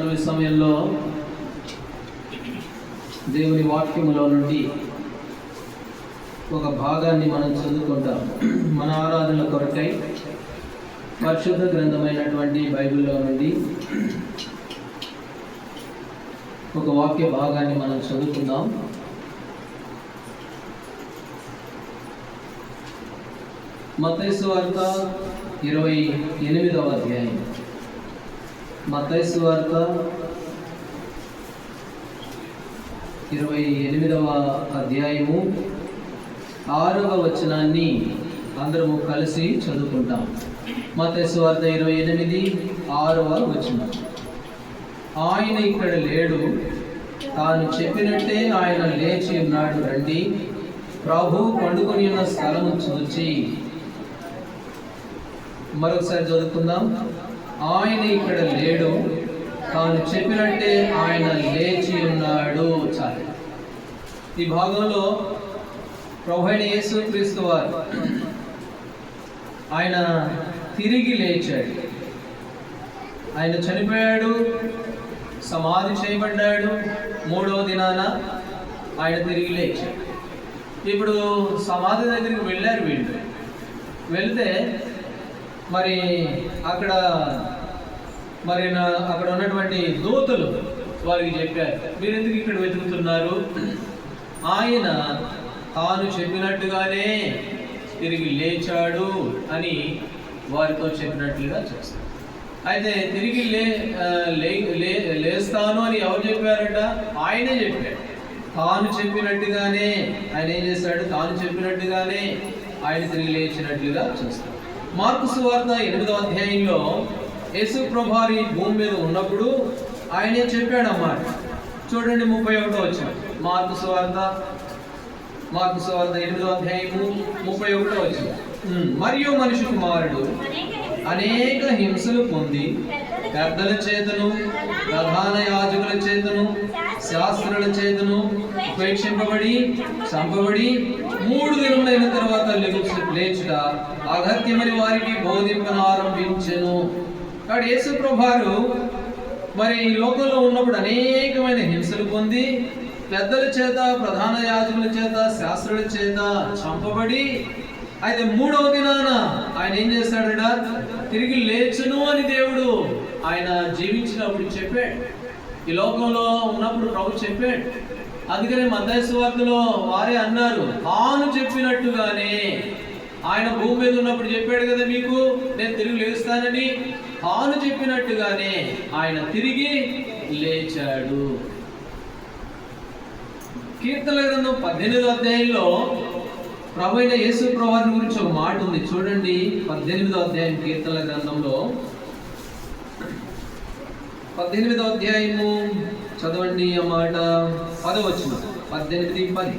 మనం ఈ సమయంలో దేవుని వాక్యములో నుండి ఒక భాగాన్ని మనం చదువుకుంటాం. మన ఆరాధనల కొరకై పరిశుద్ధ గ్రంథమైనటువంటి బైబిల్లో నుండి ఒక వాక్య భాగాన్ని మనం చదువుకుందాం. మత్తయి సువార్త 28వ అధ్యాయం. మత్తయి సువార్త 28వ అధ్యాయము 6వ వచనాన్ని అందరము కలిసి చదువుకుంటాం. మత్తయి సువార్త 28 6వ వచనం. ఆయన ఇక్కడ లేడు, తాను చెప్పినట్టే ఆయన లేచి ఉన్నాడు, రండి ప్రభు పండుకొని ఉన్న స్థలము చూచి. మరొకసారి చదువుకుందాం. ఆయన ఇక్కడ లేడు, తాను చెప్పినట్టే ఆయన లేచి ఉన్నాడు. చాలు. ఈ భాగంలో ప్రభువైన యేసుక్రీస్తు వారు ఆయన తిరిగి లేచాడు. ఆయన చనిపోయాడు, సమాధి చేయబడ్డాడు. 3వ దినాన ఆయన తిరిగి లేచాడు. ఇప్పుడు సమాధి దగ్గరికి వెళ్ళారు వీళ్ళు. వెళ్తే మరి అక్కడ ఉన్నటువంటి దూతలు వారికి చెప్పారు, మీరు ఎందుకు ఇక్కడ వెతుకుతున్నారు? ఆయన తాను చెప్పినట్టుగానే తిరిగి లేచాడు అని వారితో చెప్పినట్లుగా చేస్తారు. అయితే తిరిగి లేస్తాను అని ఎవరు చెప్పారట? ఆయనే చెప్పాడు. తాను చెప్పినట్టుగానే ఆయన ఏం చేశాడు? తాను చెప్పినట్టుగానే ఆయన తిరిగి లేచినట్లుగా చూస్తాడు. మార్కు సువార్త 8వ అధ్యాయంలో యేసు ప్రభువారు భూమి మీద ఉన్నప్పుడు ఆయనే చెప్పాడు అన్నమాట. చూడండి 31వ వచనం. మార్కు సువార్త 8వ అధ్యాయము 31వ వచనం. మరియు మనిషి కుమారుడు అనేక హింసలు పొంది పెద్దల చేతను, ప్రధాన యాజకుల చేతను, శాస్త్రుల చేతను ఉపేక్షింపబడి చంపబడి 3 దినములైన తర్వాత లేచుట అగత్యమని వారికి బోధింపనారంభించెను. కాబట్టి యేసు ప్రభువారు మరి ఈ లోకంలో ఉన్నప్పుడు అనేకమైన హింసలు పొంది పెద్దల చేత, ప్రధాన యాజకుల చేత, శాస్త్రుల చేత చంపబడి, అయితే 3వ దినాన ఆయన ఏం చేస్తాడట? తిరిగి లేచును అని దేవుడు ఆయన జీవించినప్పుడు చెప్పాడు. ఈ లోకంలో ఉన్నప్పుడు ప్రభు చెప్పాడు. అందుకని మత్తయి సువార్తలో వారే అన్నారు, తాను చెప్పినట్టుగానే. ఆయన భూమి మీద ఉన్నప్పుడు చెప్పాడు కదా మీకు, నేను తిరిగి లేస్తానని. తాను చెప్పినట్టుగానే ఆయన తిరిగి లేచాడు. కీర్తనల గ్రంథం 18వ అధ్యాయంలో ప్రభు అయిన యేసు ప్రభువారి గురించి ఒక మాట ఉంది. చూడండి 18వ అధ్యాయం కీర్తనల గ్రంథంలో 18వ అధ్యాయము చదవండి ఆ మాట. 10వ వచనం. 18:10.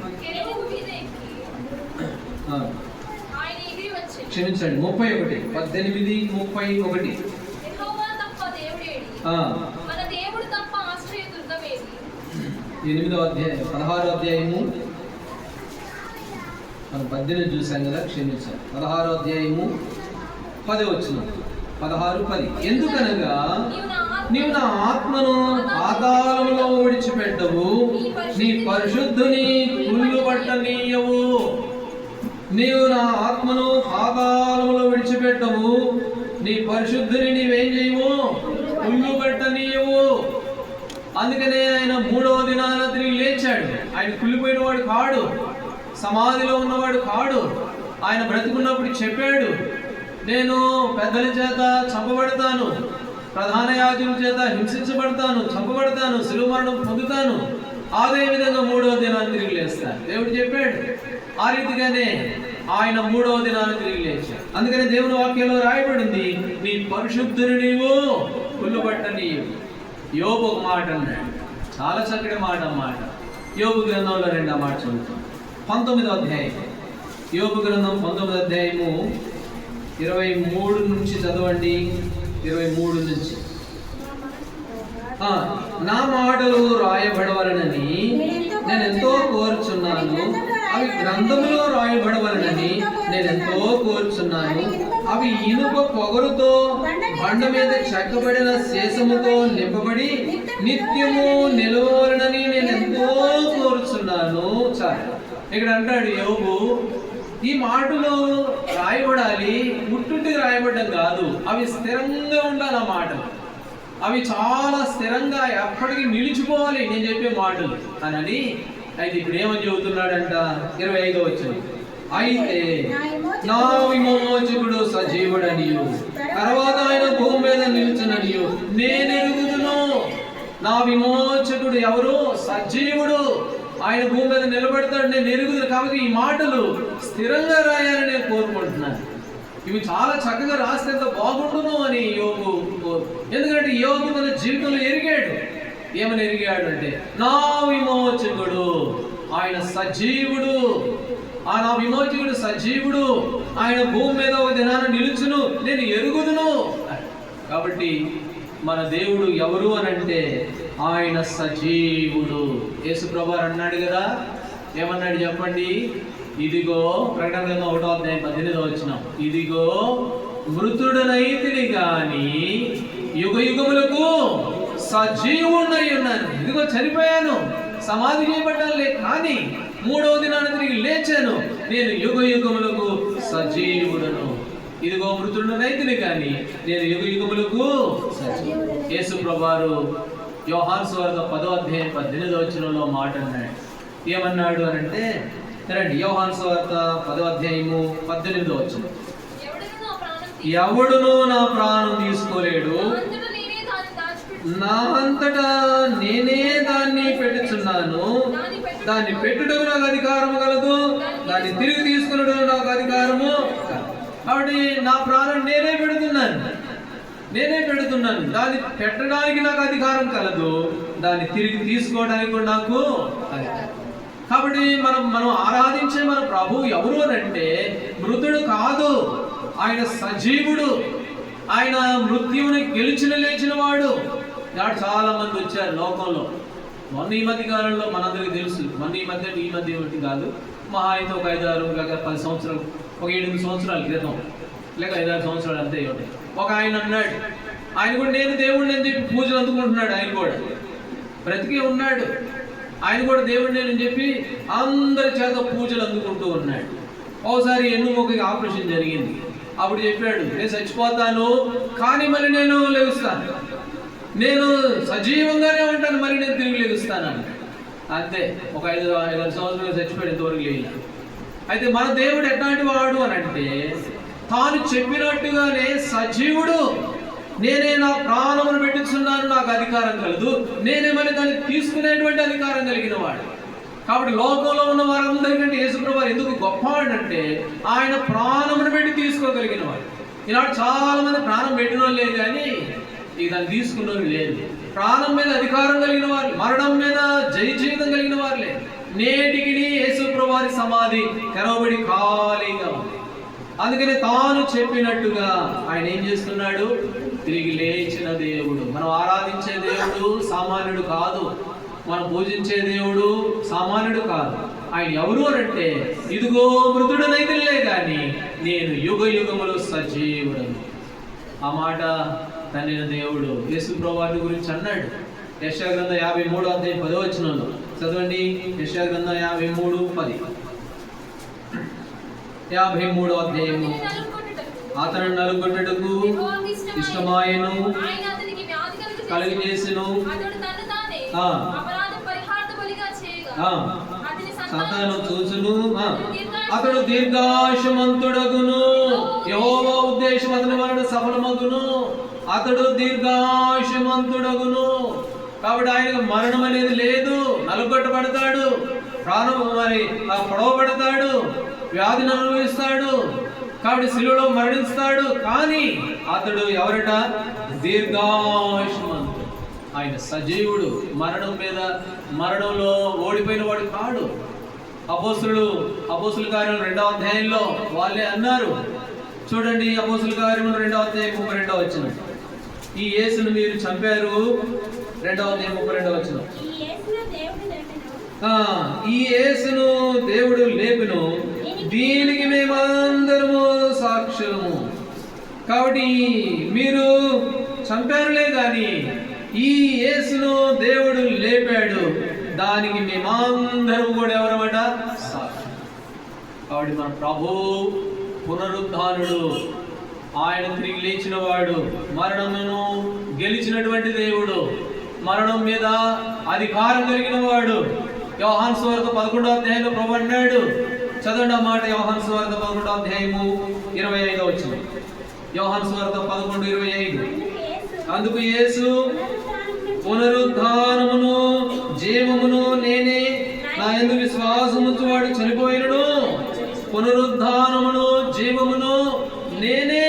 క్షమించండి 31. 18:31. 8వ అధ్యాయం 16వ అధ్యాయము మనం 18 చూసాం కదా, క్షమించాలి. 16వ అధ్యాయము 10వ వచనం. 16:10. ఎందుకనగా నీవు నా ఆత్మను పాతాళములో విడిచిపెట్టవు, నీ పరిశుద్ధుని కుళ్ళుబట్టనీయవు. నీవు నా ఆత్మను పాతాళములో విడిచిపెట్టవు, నీ పరిశుద్ధుని నీవేం చేయవు? కుళ్ళుబట్టనీయవు. అందుకనే ఆయన 3వ దినాన తిరిగి లేచాడు. ఆయన కుళ్ళిపోయిన వాడు కాడు, సమాధిలో ఉన్నవాడు కాడు. ఆయన బ్రతికున్నప్పుడు చెప్పాడు, నేను పెద్దల చేత చంపబడతాను, ప్రధాన యాజకుల చేత హింసించబడతాను, చంపబడతాను, శిలువ మరణం పొందుతాను, అదే విధంగా 3వ దినాన్ని తిరిగి లేస్తాను. దేవుడు చెప్పాడు. ఆ రీతిగానే ఆయన 3వ దినాన్ని తిరిగి లేచాడు. అందుకని దేవుని వాక్యంలో రాయబడింది, నీ పరిశుద్ధుని నీవు కుళ్ళుబట్టనీయవు. యోబు ఒక మాట అన్నాడు, చాలా చక్కటి మాట అన్నమాట. యోబు గ్రంథంలో 2వ మాట చదువుతాం. 19వ అధ్యాయం. యోబు గ్రంథం 19వ అధ్యాయము 23 నుంచి చదవండి. 23 నుంచి. నా మాటలు రాయబడవలనని నేను ఎంతో కోరుచున్నాను, అవి గ్రంథములో రాయబడవలనని నేను ఎంతో కోరుచున్నాను. అవి ఇనుప పొగరుతో బండ మీద చెక్కబడిన శేషముతో నింపబడి నిత్యము నిలవలనని నేను ఎంతో కోరుచున్నాను. చాలు. ఇక్కడ అంటాడు యోబు, ఈ మాటలు రాయబడాలి, ముట్టుటి రాయబడ్డం కాదు, అవి స్థిరంగా ఉండాలి. ఆ మాటలు అవి చాలా స్థిరంగా ఎప్పటికీ నిలిచిపోవాలి నేను చెప్పే మాటలు అని. అయితే ఇప్పుడు ఏమని చెబుతున్నాడంట 25వ వచనం, అయితే నా విమోచకుడు సజీవుడనియు తర్వాత ఆయన భూమి మీద నిలుచుననియు నేనెరుగుదును. నా విమోచకుడు ఎవరు? సజీవుడు. ఆయన భూమి మీద నిలబెడతాడు, నేను ఎరుగుదును. కాబట్టి ఈ మాటలు స్థిరంగా రాయాలని నేను కోరుకుంటున్నాను. ఇవి చాలా చక్కగా రాస్తే ఎంత బాగుండును అని యోబు. ఎందుకంటే యోబు తన జీవితంలో ఎరిగాడు. ఏమని ఎరిగాడు అంటే, నా విమోచకుడు ఆయన సజీవుడు, ఆ నా విమోచకుడు సజీవుడు, ఆయన భూమి మీద ఒక దినాన నిలుచును, నేను ఎరుగుదును. కాబట్టి మన దేవుడు ఎవరు అని అంటే ఆయన సజీవుడు. యేసు ప్రభువు అన్నాడు కదా, ఏమన్నాడు చెప్పండి? ఇదిగో ప్రకటన గ్రంథం 1వ అధ్యాయం 18వ వచనం, ఇదిగో మృతుడనైతిని గాని యుగ యుగములకు సజీవుడై ఉన్నాను. ఇదిగో చనిపోయాను, సమాధి చేయబడ్డానులే, కానీ 3వ దినాన తిరిగి లేచాను, నేను యుగ యుగములకు సజీవుడను. ఇదిగో మృతుడనైతిని కానీ నేను యుగ యుగములకు సజీవుడు. యేసు ప్రభువారు యోహాను సువార్త 10వ అధ్యాయం 18వ వచనంలో మాట అన్నాడు. ఏమన్నాడు అని అంటే, రండి యోహాను సువార్త 10వ అధ్యాయము 18వ వచనం, ఎవడును నా ప్రాణం తీసుకోలేడు, నా అంతటా నేనే దాన్ని పెట్టుచున్నాను, దాన్ని పెట్టుటకు నాకు అధికారము కలదు, దాన్ని తిరిగి తీసుకున్నట్టు నాకు అధికారము. కాబట్టి నా ప్రాణం నేనే పెడుతున్నాను, దాన్ని పెట్టడానికి నాకు అధికారం కలదు, దాన్ని తిరిగి తీసుకోవడానికి కూడా నాకు అధికారం. కాబట్టి మనం ఆరాధించే మన ప్రభువు ఎవరు అని అంటే మృతుడు కాదు, ఆయన సజీవుడు, ఆయన మృత్యువుని లేచిన వాడు. నాడు చాలా మంది వచ్చారు లోకంలో. మొన్న ఈ మధ్య కాలంలో మనందరికీ తెలుసు, ఈ మధ్య ఒకటి కాదు, మహా అయితే ఒక 5-6 10 సంవత్సరాలు, ఒక 7-8 సంవత్సరాల క్రితం, లేక 5-6 సంవత్సరాలు అంతే ఒకటి, ఒక ఆయన అన్నాడు, ఆయన కూడా నేను దేవుడిని అని చెప్పి పూజలు అందుకుంటున్నాడు. ఆయన కూడా బ్రతికే ఉన్నాడు, ఆయన కూడా దేవుడిని అని చెప్పి అందరి చేత పూజలు అందుకుంటూ ఉన్నాడు. ఒకసారి ఎన్నుముకకి ఆపరేషన్ జరిగింది. అప్పుడు చెప్పాడు, నేను చచ్చిపోతాను కానీ మళ్ళీ నేను లెగుస్తాను, నేను సజీవంగానే ఉంటాను, మళ్ళీ నేను తిరిగి లెగుస్తాను. అంతే, ఒక 5-6 సంవత్సరాలు చచ్చిపోయాడు, ఇంతవరకు లేదు. అయితే మన దేవుడు ఎట్లాంటి వాడు అని అంటే తాను చెప్పినట్టుగానే సజీవుడు. నేనే నా ప్రాణమును పెట్టుచున్నాను, నాకు అధికారం కలదు, నేనే మళ్ళీ దాన్ని తీసుకునేటువంటి అధికారం కలిగిన వాడు. కాబట్టి లోకంలో ఉన్న వారందరికంటే యేసుప్రభువు ఎందుకు గొప్పవాడంటే ఆయన ప్రాణమును పెట్టి తీసుకోగలిగిన వాడు. ఈనాడు చాలా మంది ప్రాణం పెట్టిన వాళ్ళు లేదు, కానీ ఇక దాన్ని తీసుకున్నవారు లేదు. ప్రాణం మీద అధికారం కలిగిన వారు, మరణం మీద జీవితం కలిగిన వారులే. నేటికి యేసుప్రభువు సమాధి తెరవబడి ఖాళీగా ఉంది. అందుకని తాను చెప్పినట్టుగా ఆయన ఏం చేస్తున్నాడు? తిరిగి లేచిన దేవుడు. మనం ఆరాధించే దేవుడు సామాన్యుడు కాదు, మనం పూజించే దేవుడు సామాన్యుడు కాదు. ఆయన ఎవరు అంటే ఇదిగో మృతుడనైతేలే కానీ నేను యుగ యుగములు సజీవుడను. ఆ మాట తండ్రిన దేవుడు యేసు ప్రభువు గురించి అన్నాడు. యెషయా గ్రంథం 53వ అధ్యాయం 10వ వచనంలో చదవండి. యెషయా గ్రంథం 53:10. 53వ అధ్యాయము. అతను నలుగొట్టుటకు ఇష్టమాయను, కలిగజేసెను, సాతాను చూచును, అతడు దీర్ఘాయుష్మంతుడగును. యెహోవా ఉద్దేశం అతని వలన సఫలమగును, అతడు దీర్ఘాయుష్మంతుడగును. కాబట్టి ఆయనకు మరణం అనేది లేదు. నలుగొట్టబడతాడు, ప్రాణం పొడవబడతాడు, వ్యాధిని అనుభవిస్తాడు, కాబట్టి శిలువలో మరణిస్తాడు. కానీ అతడు ఎవరట? దీర్ఘాయుష్మంతుడు. ఆయన సజీవుడు. మరణంలో ఓడిపోయిన వాడు కాడు. అపోస్తుల కార్యం 2వ అధ్యాయంలో వాళ్ళే అన్నారు. చూడండి, అపోస్తుల కార్యం 2వ అధ్యాయం 32వ వచనం. ఈ యేసును మీరు చంపారు. 2వ అధ్యాయం 32వ వచనం. ఈ యేసును దేవుడు లేపెను, దీనికి మేమందరము సాక్షులము. కాబట్టి మీరు చంపారులే కానీ ఈ యేసును దేవుడు లేపాడు, దానికి మేమందరం కూడా ఎవరమాట సాక్షి. కాబట్టి మన ప్రభు పునరుద్ధానుడు, ఆయన తిరిగి లేచిన వాడు, మరణమును గెలిచినటువంటి దేవుడు, మరణం మీద అధికారం కలిగిన వాడు. యోహాను సువార్త 11వ అధ్యాయంలో ప్రభు అన్నాడు, చదవండి ఆ మాట. యోహాను సువార్త 11వ అధ్యాయము 25వ వచనం. యోహాను సువార్త 11:25. అందుకు యేసు, పునరుద్ధానమును జీవమును నేనే, నా యందు విశ్వాసముంచువాడు చనిపోయినను పునరుద్ధానమును జీవమును నేనే.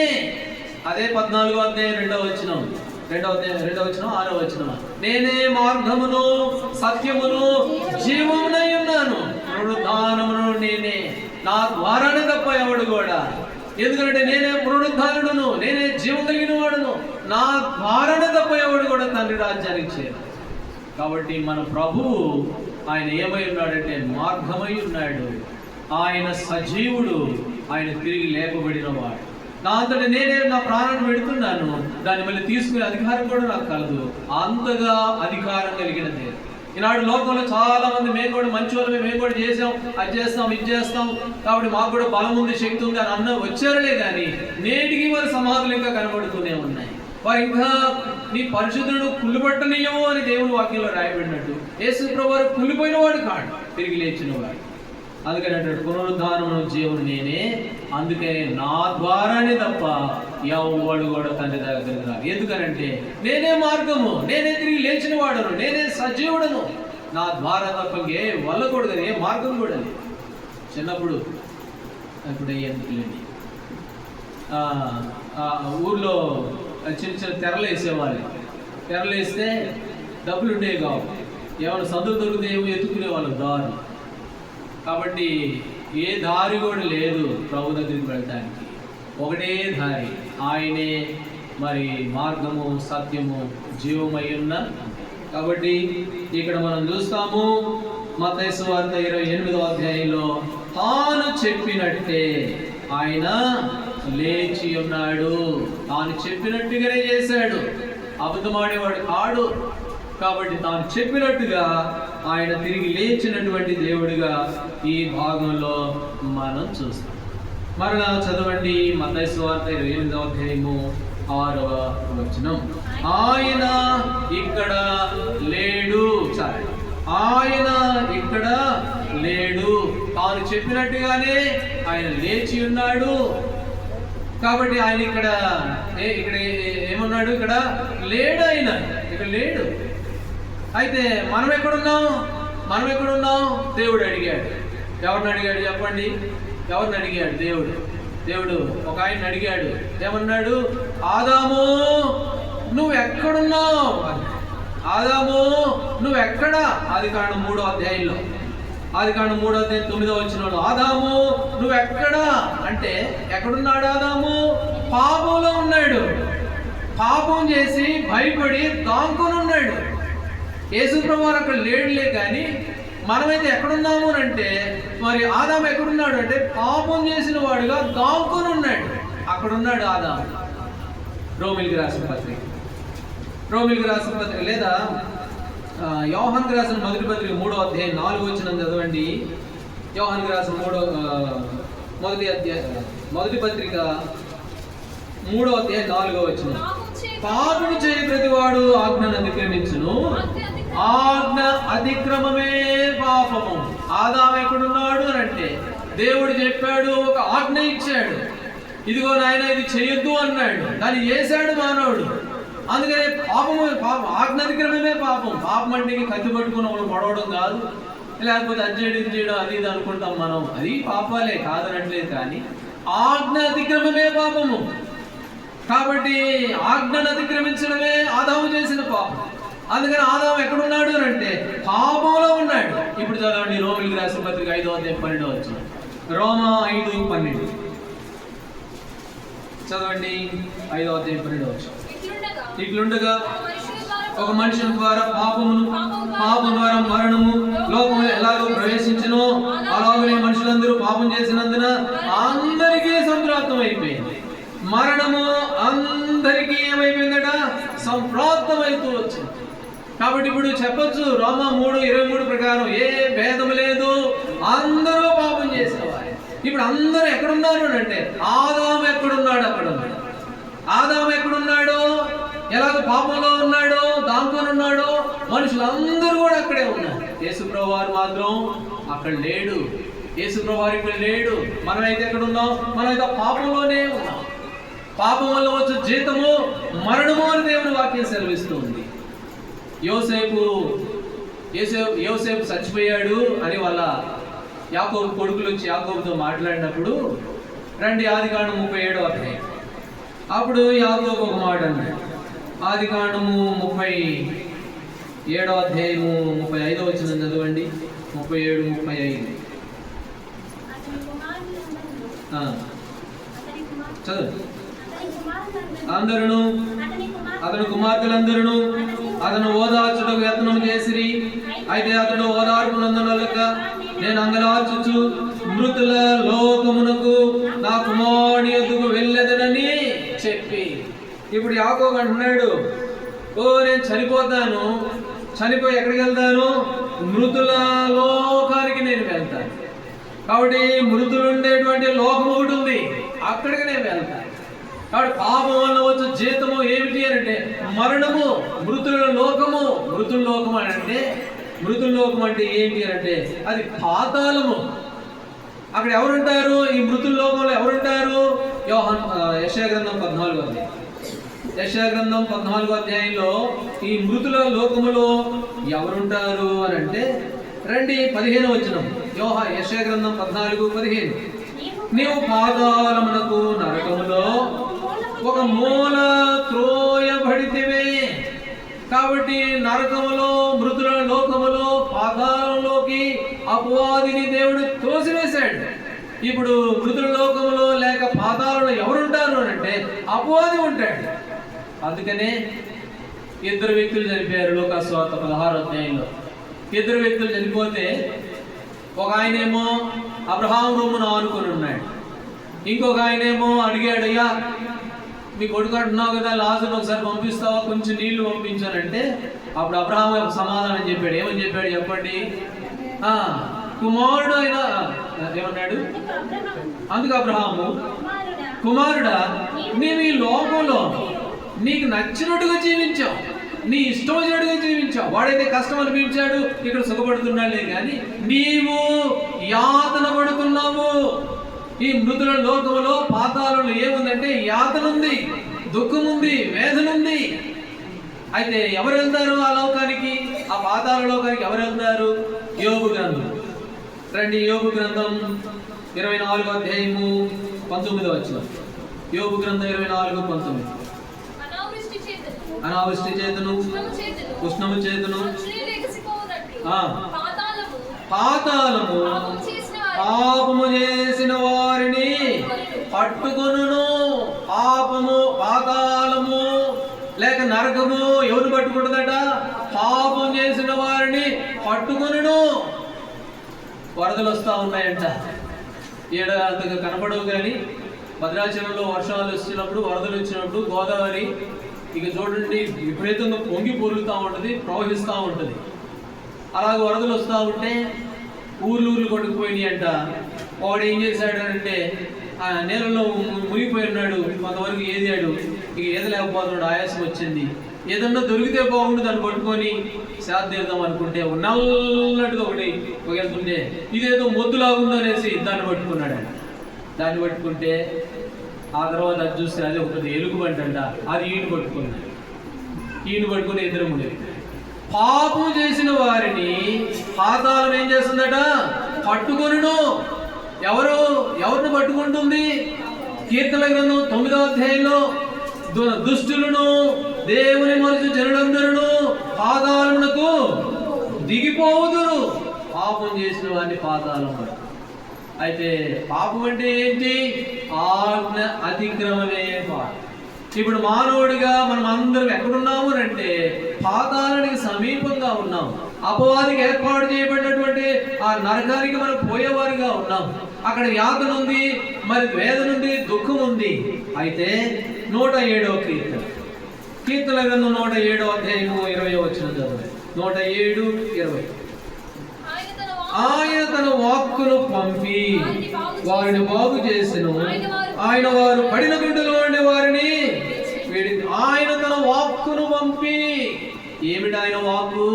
అదే 14వ అధ్యాయం 2వ వచనం, 6వ వచనం. నేనే మార్గమును సత్యమును జీవమునై ఉన్నాను, పునరుద్ధానమును నేనే, నా ద్వారానే తప్ప ఎవడు కూడా. ఎందుకంటే నేనే పునరుద్ధానుడును, నేనే జీవం కలిగిన వాడును, నా ద్వారానే తప్ప ఎవడు కూడా తండ్రి రాజ్యానికి చేరు. కాబట్టి మన ప్రభువు ఆయన ఏమై ఉన్నాడంటే మార్గమై ఉన్నాడు, ఆయన సజీవుడు, ఆయన తిరిగి లేపబడిన వాడు. నా అంతటి నేనే నా ప్రాణాన్ని పెడుతున్నాను, దాన్ని మళ్ళీ తీసుకునే అధికారం కూడా నాకు కలదు. అంతగా అధికారం కలిగినదే. ఈనాడు లోకంలో చాలా మంది మేము కూడా మంచి వాళ్ళమే, మేము కూడా చేసాం, అది చేస్తాం, ఇది చేస్తాం, కాబట్టి మాకు కూడా బలం ఉంది, శక్తి ఉంది అని వచ్చారులే కానీ నేటికి వారి సమాధులు ఇంకా కనబడుతూనే ఉన్నాయి. వారు ఇంకా నీ పరిశుద్ధుడు కుళ్ళుపట్టనీయము అని దేవుని వాక్యంలో రాయబడినట్టు యేసు ప్రభువు కుళ్ళిపోయిన వాడు కాడు, తిరిగి లేచిన వాడు. అందుకని అంటే పునరుద్ధానము జీవుడు నేనే, అందుకే నా ద్వారానే తప్ప ఎవడు కూడా తండ్రి దగ్గరికి రాదు. ఎందుకనంటే నేనే మార్గము, నేనే తిరిగి లేచిన వాడను, నేనే సజీవుడను, నా ద్వారా తప్ప ఏ వల్లకూడదు కదా, ఏ మార్గం కూడా లేదు. చిన్నప్పుడు ఇప్పుడు ఎందుకులేండి, ఊర్లో చిన్న చిన్న తెరలు వేసేవాళ్ళు. తెరలు వేస్తే డబ్బులు ఉండేవి కావు, ఏమైనా సందులు దొరికితే ఏమో ఎత్తుకునే వాళ్ళు దారి. కాబట్టి ఏ దారి కూడా లేదు ప్రభు దగ్గరికి వెళ్ళడానికి, ఒకటే దారి, ఆయనే మరి మార్గము సత్యము జీవమై ఉన్న. కాబట్టి ఇక్కడ మనం చూస్తాము మత్తయి సువార్త 28వ అధ్యాయంలో తాను చెప్పినట్టే ఆయన లేచి ఉన్నాడు, తాను చెప్పినట్టుగానే చేశాడు, అబద్ధమాడేవాడు కాడు. కాబట్టి తాను చెప్పినట్టుగా ఆయన తిరిగి లేచినటువంటి దేవుడిగా ఈ భాగంలో మనం చూస్తాం. మరలా చదవండి మత్తయి సువార్త 28వ అధ్యాయము 6వ వచనం. ఆయన ఇక్కడ లేడు, ఆయన ఇక్కడ లేడు, తాను చెప్పినట్టుగానే ఆయన లేచి ఉన్నాడు. కాబట్టి ఆయన ఇక్కడ ఏమన్నాడు, ఇక్కడ లేడు, ఆయన ఇక్కడ లేడు. అయితే మనం ఎక్కడున్నాం? దేవుడు అడిగాడు. ఎవరిని అడిగాడు చెప్పండి? ఎవరిని అడిగాడు? దేవుడు ఒక ఆయన అడిగాడు. ఏమన్నాడు? ఆదాము నువ్వు ఎక్కడున్నావు? ఆదాము నువ్వు ఎక్కడ? ఆదికాండం 3వ అధ్యాయంలో, ఆదికాండం 3వ అధ్యాయం 9వ వచనంలో ఆదాము నువ్వు ఎక్కడ అంటే ఎక్కడున్నాడు? ఆదాము పాపంలో ఉన్నాడు, పాపం చేసి భయపడి దాంకొని ఉన్నాడు. యేసు ప్రభువు అక్కడ లేడులే కానీ మనమైతే ఎక్కడున్నాము అంటే, మరి ఆదాము ఎక్కడున్నాడు అంటే పాపం చేసిన వాడుగా దాంకొని ఉన్నాడు. అక్కడున్నాడు ఆదాము. రోమిలికి రాసిన పత్రిక లేదా యోహానుకు రాసిన మొదటి పత్రిక 3వ అధ్యాయం 4వ వచనం చదవండి. యోహానుకు రాసిన మొదటి పత్రిక 3వ అధ్యాయం 4వ వచనం. పాపము చేయ ప్రతివాడు ఆజ్ఞను అతిక్రమించును, ఆజ్ఞ అతిక్రమమే పాపము. ఆదాము ఎక్కడున్నాడు అని అంటే దేవుడు చెప్పాడు, ఒక ఆజ్ఞ ఇచ్చాడు, ఇదిగో నాయన ఇది చేయొద్దు అన్నాడు, దాన్ని చేశాడు మానవుడు. అందుకనే పాపం ఆజ్ఞ అతిక్రమమే పాపం. పాపం అంటే కత్తి పట్టుకుని ఒకరు పడవడం కాదు, లేకపోతే అజ్జేయడం చేయడం అది ఇది అనుకుంటాం మనం, అది పాపాలే కాదనట్లేదు. కానీ ఆజ్ఞ అతిక్రమమే పాపము. కాబట్టి ఆజ్ఞను అతిక్రమించడమే ఆదాము చేసిన పాపం. అందుకని ఆదాము ఎక్కడున్నాడు అని అంటే పాపంలో ఉన్నాడు. ఇప్పుడు చదవండి రోమిలికి రాసిన పత్రిక 5వ అధ్యాయం 12వ వచనం. రోమా 5:12 చదవండి. 5వ అధ్యాయం 12వ వచనం. ఇట్లుండగా ఒక మనుషుని ద్వారా పాపం ద్వారా మరణము లోకములో ఎలాగో ప్రవేశించునో అలాగనే మనుషులందరూ పాపం చేసినందున అందరికీ సంప్రాప్తం అయిపోయింది. మరణము అందరికీ ఏమైపోయిందట? సంప్రాప్తమైతూ వచ్చింది. కాబట్టి ఇప్పుడు చెప్పొచ్చు రోమా 3:23 ప్రకారం ఏ భేదం లేదు, అందరూ పాపం చేసేవారు. ఇప్పుడు అందరూ ఎక్కడున్నారు అంటే ఆదాము ఎక్కడున్నాడు? అక్కడ ఉన్నాడు. ఆదాము ఎక్కడున్నాడు? ఎలాగ పాపంలో ఉన్నాడో దాంకొని ఉన్నాడో మనుషులందరూ కూడా అక్కడే ఉన్నారు. యేసుప్రభు వారు మాత్రం అక్కడ లేడు. యేసుప్రభు వారు ఇక్కడ లేడు. మనమైతే ఎక్కడ ఉన్నాం? మనమైతే పాపంలోనే ఉన్నాం. పాపం వల్ల వచ్చే జీతము మరణము అని దేవుని వాక్యం సెలవిస్తుంది. యోసేపు చచ్చిపోయాడు అని వాళ్ళ యాకోబు కొడుకులు వచ్చి యాకోబుతో మాట్లాడినప్పుడు రండి ఆదికాండం 37వ అధ్యాయం. అప్పుడు యాకోబు ఒక మాట అన్నాడు. ఆదికాండము 37వ అధ్యాయము 35వ వచనం చదవండి. 37-35 చదువు. అందరూ అతని కుమార్తెలందరూ అతను ఓదార్చుటకు యత్నం చేసిరి. అయితే అతడు ఓదార్పునందునలక నేను అంగలార్చుచు మృతుల లోకమునకు నా కుమారుని యొద్దకు వెళ్ళెదనని చెప్పి. ఇప్పుడు యాకోబు అంటున్నాడు, నేను చనిపోతాను, చనిపోయి ఎక్కడికి వెళ్తాను? మృతుల లోకానికి నేను వెళ్తాను. కాబట్టి మృతులు ఉండేటువంటి లోకం ఒకటి ఉంది, అక్కడికి నేను వెళ్తాను. కాబట్టి పాపం వల్ల వచ్చే జీతము ఏమిటి అని అంటే మరణము. మృతుల లోకము. మృతుల లోకం అని అంటే మృతుల లోకం అంటే ఏంటి అని అంటే అది పాతాళము. అక్కడ ఎవరుంటారు? ఈ మృతుల లోకంలో ఎవరుంటారు? యెషయా గ్రంథం 14వ అధ్యాయం. యెషయా గ్రంథం 14వ అధ్యాయంలో ఈ మృతుల లోకములో ఎవరుంటారు అని అంటే రండి 15వ వచనం. యెషయా గ్రంథం 14:15. నీవు పాతాళమునకు నరకములో ఒక మూల త్రోయబడితివే. కాబట్టి నరకములో, మృతుల లోకములో, పాతాళంలోకి అపవాదిని దేవుడు తోసివేశాడు. ఇప్పుడు మృతుల లోకములో లేక పాతాళంలో ఎవరుంటారు అని అంటే అపవాది ఉంటాడు. అందుకనే 2 వ్యక్తులు చనిపోయారు లూకాసు వార్త 16వ అధ్యాయంలో. 2 వ్యక్తులు చనిపోతే ఒక ఆయనేమో అబ్రహాం రొమ్మును ఆనుకొని ఉన్నాడు. ఇంకొక ఆయనేమో అడిగాడు, అయ్యా మీ కొడుకు అంటున్నావు కదా, లాజరును ఒకసారి పంపిస్తావా, కొంచెం నీళ్లు పంపించానంటే అప్పుడు అబ్రహాం సమాధానం చెప్పాడు. ఏమని చెప్పాడు చెప్పండి? కుమారుడు అయినా ఏమన్నాడు? అందుకు అబ్రహాము, కుమారుడా నీవు ఈ లోకంలో నీకు నచ్చినట్టుగా జీవించావు, నీ ఇష్టం వచ్చినట్టుగా జీవించావు. వాడైతే కష్టం అనిపించాడు, ఇక్కడ సుఖపడుతున్నాడులే కానీ నీవు యాతన పడుతున్నావు. ఈ మృతుల లోకములో, పాతాళంలో ఏముందంటే యాతన ఉంది, దుఃఖం ఉంది, వేదన ఉంది. అయితే ఎవరు వెళ్తారు ఆ లోకానికి, ఆ పాతాళ లోకానికి ఎవరు వెళ్తారు? యోబు గ్రంథం రండి. యోబు గ్రంథం 24వ అధ్యాయము 19వ వచనం. యోబు గ్రంథం 24:19. అనావృష్టి చేతును ఉష్ణము చేతును పాతాళము పాపము చేసిన వారిని పట్టుకొనును. పాపము, పాతాళము లేక నరకము ఎవరు పట్టుకుంటుందట? పాపం చేసిన వారిని పట్టుకొనును. వరదలు వస్తూ ఉన్నాయంట. అంతగా కనపడవు కానీ భద్రాచలంలో వర్షాలు వచ్చినప్పుడు, వరదలు వచ్చినప్పుడు గోదావరి ఇక చూడండి విపరీతంగా పొంగి పొరుగుతూ ఉంటుంది, ప్రవహిస్తూ ఉంటుంది. అలాగే వరదలు వస్తూ ఉంటే ఊర్లు కొట్టుకుపోయినాయి అంట. వాడు ఏం చేశాడు అంటే ఆ నీళ్ళలో మునిగిపోయి ఉన్నాడు, కొంతవరకు ఏదాడు. ఇక ఏదలేకపోతున్నాడు, ఆయాసం వచ్చింది. ఏదన్నా దొరికితే బాగుండు దాన్ని పట్టుకొని శాద తీరుదాం అనుకుంటే నల్లట్టుగా ఒకటి వెళ్తుంటే ఇదేదో మొద్దులాగుందో అనేసి దాన్ని పట్టుకున్నాడు. దాన్ని పట్టుకుంటే ఆ తర్వాత అది చూస్తే అది ఒకటి ఎలుగుబంట అంట. అది ఈయన పట్టుకున్నాడు. ఈయన పట్టుకుని ఇద్దరు ఉండేది. పాపం చేసిన వారిని పాతాళం ఏం చేస్తుందట? పట్టుకొనును. ఎవరిని పట్టుకుంటుంది? కీర్తన గ్రంథం 9వ అధ్యాయంలో దుష్టులను దేవుని మనసు జనులందరూ పాతాళమునకు దిగిపోవుదురు. పాపం చేసిన వారిని పాతాళం. అయితే పాపం అంటే ఏంటి? ఆజ్ఞ అతిక్రమమే పాపం. ఇప్పుడు మానవుడిగా మనం అందరం ఎక్కడున్నాము అంటే పాతాళానికి సమీపంగా ఉన్నాం. అపవాదికి ఏర్పాటు చేయబడినటువంటి ఆ నరకానికి మనం పోయేవారిగా ఉన్నాం. అక్కడ యాతన ఉంది, మరి వేదన ఉంది, దుఃఖం ఉంది. అయితే 107వ కీర్తన గ్రంథం 107వ అధ్యాయము 20వ వచనం చదవండి. 107:20. ఆయన తన వాక్కును పంపి వారిని బాగు చేసెను, ఆయన వారు పడిన గుండెలో ఉండే వారిని ఆయన తన వాక్కును పంపి. ఏమిటి ఆయన వాక్కు?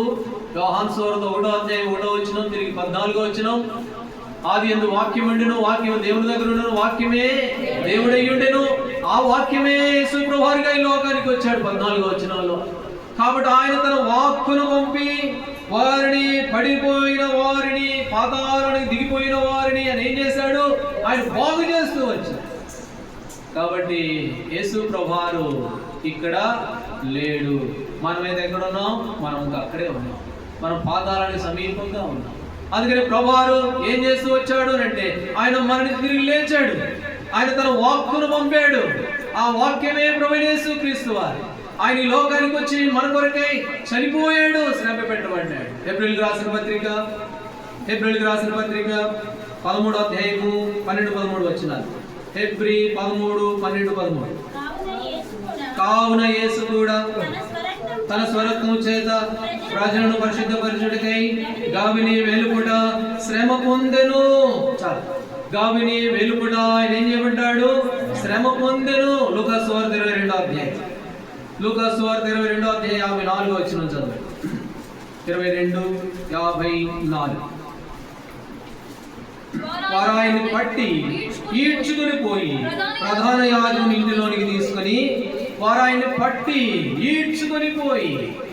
యోహాను సువార్త 1వ అధ్యాయం 1వ వచనం తిరిగి 14వ వచనం. ఆది యందు వాక్యం ఉండెను, వాక్యం దేవుని దగ్గర ఉండెను, వాక్యమే దేవుడై ఉండెను, ఆ వాక్యమే యేసు ప్రభువుగా ఈ లోకానికి వచ్చాడు 14వ వచనంలో. కాబట్టి ఆయన తన వాక్కును పంపి వారిని, పడిపోయిన వారిని, పాతాళానికి దిగిపోయిన వారిని అని ఏం చేశాడు? ఆయన బాగు చేస్తూ వచ్చాడు. కాబట్టి యేసు ప్రభువు ఇక్కడ లేడు. మనమైతే ఎక్కడ ఉన్నాం? మనం అక్కడే ఉన్నాం. మనం పాతాళానికి సమీపంగా ఉన్నాం. అందుకని ప్రభువు ఏం చేస్తూ వచ్చాడు అంటే ఆయన మనని తిరిగి లేచాడు. ఆయన తన వాక్కును పంపాడు. ఆ వాక్యమే ప్రభువైన యేసుక్రీస్తు వారు. ఆయన ఈ లోకానికి వచ్చి మన కొరకై చనిపోయాడు, శ్రమ పెట్టబడ్డాడు. హెబ్రీయులకు రాసిన పత్రిక 13వ అధ్యాయము 12-13 వచనాలు. హెబ్రీ 13:12-13. కావున యేసు కూడా తన స్వరత్వము చేత ప్రజలను పరిశుద్ధపరచుటకై గావిని వెలుపుట శ్రమ పొందెను. గావిని వెలుపుట ఆయన ఏం చేయబడ్డాడు? శ్రమ పొందెను. లూకా సువార్త 22వ అధ్యాయం 54వ వచనం చదవండి. 22:54. వారు ఆయన్ని పట్టి ఈడ్చుకుని పోయి ప్రధాన యాజకుని ఇంటిలోనికి తీసుకుని